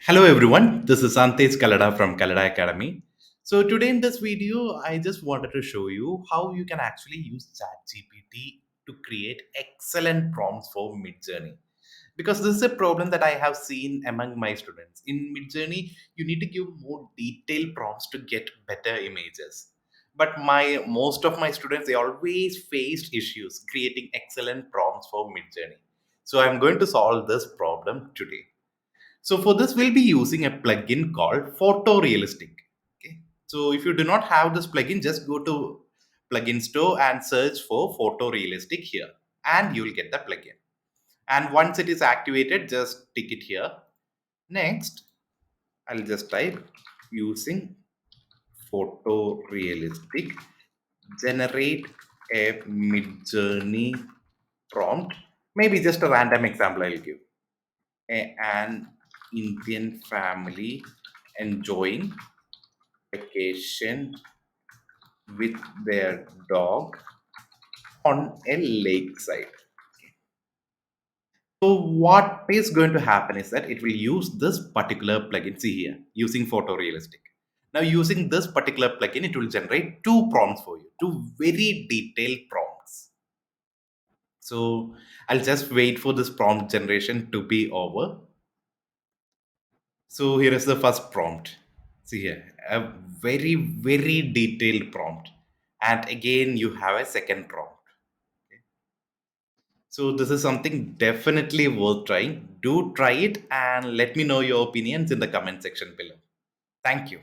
Hello everyone, this is Santhej Kallada from Kalada Academy. So today in this video, I just wanted to show you how you can actually use ChatGPT to create excellent prompts for Midjourney. Because this is a problem that I have seen among my students. In Midjourney, you need to give more detailed prompts to get better images. But my most of my students, they always faced issues creating excellent prompts for Midjourney. So I'm going to solve this problem today. So for this, we'll be using a plugin called photorealistic. Okay. So if you do not have this plugin, just go to plugin store and search for photorealistic here, and you will get the plugin. And once it is activated, just tick it here. Next, I'll just type using photorealistic, generate a mid-journey prompt. Maybe just a random example I'll give. An Indian family enjoying vacation with their dog on a lakeside. So what is going to happen is that it will use this particular plugin. See here, using photorealistic. Now using this particular plugin, it will generate two prompts for you, two very detailed prompts. So I'll just wait for this prompt generation to be over. So here is the first prompt. See here, a very, very detailed prompt. And again, you have a second prompt. Okay. So this is something definitely worth trying. Do try it and let me know your opinions in the comment section below. Thank you.